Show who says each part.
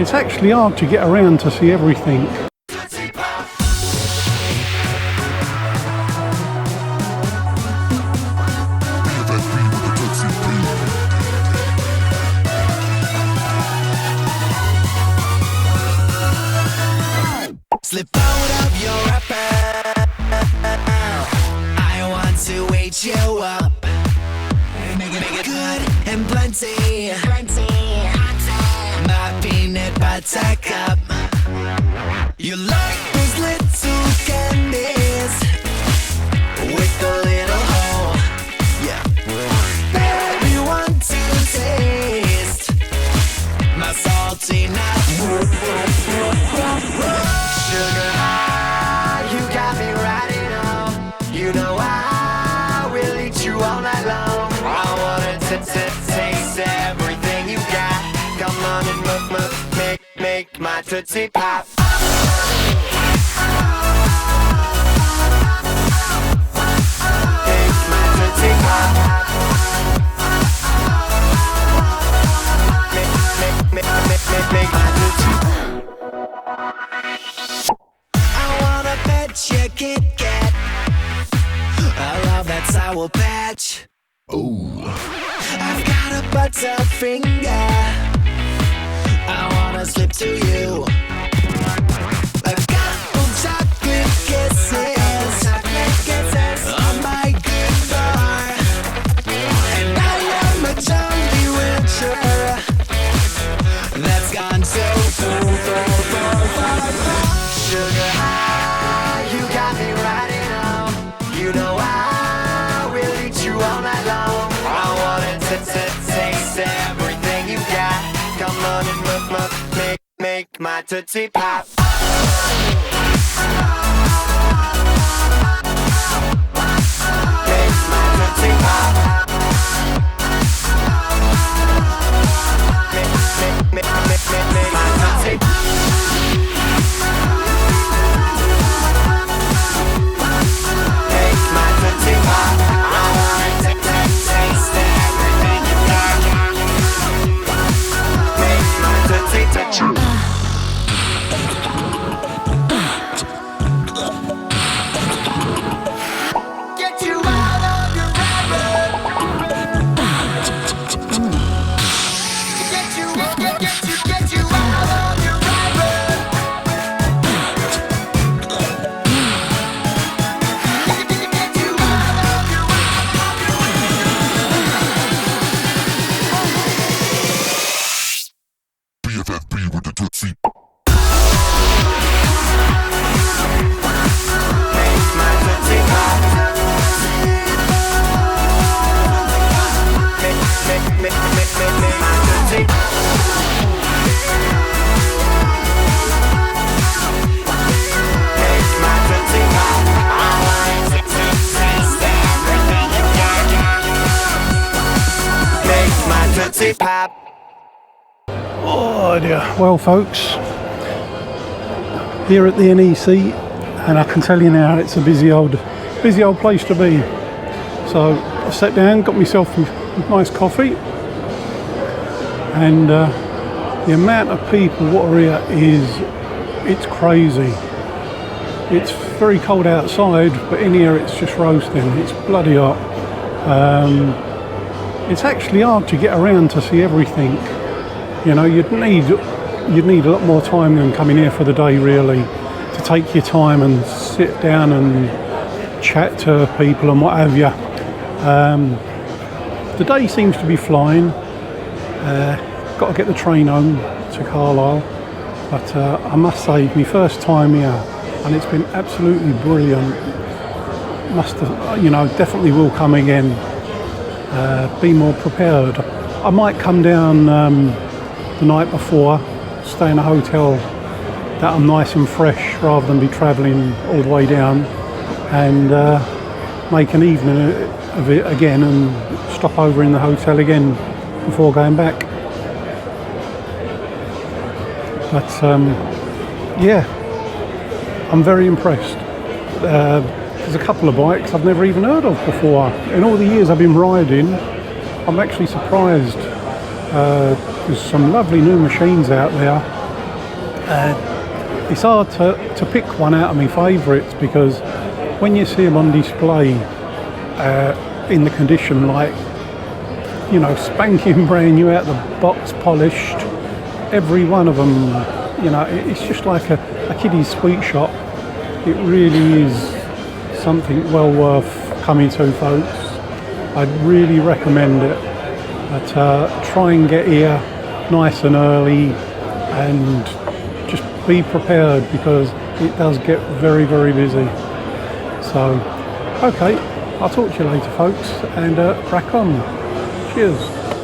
Speaker 1: It's actually hard to get around to see everything.
Speaker 2: Slip out of your wrapper. I want to wait you up. Make it good and plenty. My peanut butter cup. You like those little candies with a little hole. Yeah. Baby, want to taste my salty nut. Sugar high, you got me riding on. You know I will eat you all night long. I wanted to taste everything you got. Come on and make my tootsie pop. Make my tootsie pop. Make my tootsie pop. Your Kit Kat. I love that Sour Patch. Ooh. I've got a butter finger. I wanna slip to you. I've got chocolate kisses on my good bar. And I am a Johnny Winter that's gone so far. Sugar high, you got me riding on. You know I will eat you all night long. I wanted to taste everything you got. Come on and make my tootsie pop. Make my tootsie pop. Make my tootsie pop.
Speaker 1: Oh dear. Well folks, here at the NEC, and I can tell you now it's a busy old place to be. So I sat down, got myself a nice coffee, and the amount of people what are here it's crazy. It's very cold outside, but in here it's just roasting. It's bloody hot. It's actually hard to get around to see everything. You know, you'd need a lot more time than coming here for the day, really, to take your time and sit down and chat to people and what have you. The day seems to be flying. Got to get the train home to Carlisle, but I must say, my first time here, and it's been absolutely brilliant. Must have, you know, definitely will come again. Be more prepared. I might come down the night before, stay in a hotel that I'm nice and fresh rather than be travelling all the way down, and make an evening of it again and stop over in the hotel again before going back. But yeah, I'm very impressed. There's a couple of bikes I've never even heard of before. In all the years I've been riding, I'm actually surprised. There's some lovely new machines out there. It's hard to pick one out of my favourites, because when you see them on display in the condition, like, you know, spanking brand new out the box, polished, every one of them, you know, it's just like a kiddie's sweet shop. It really is something well worth coming to, folks. I'd really recommend it. But try and get here nice and early, and just be prepared, because it does get very, very busy. So, okay, I'll talk to you later, folks, and crack on. Cheers.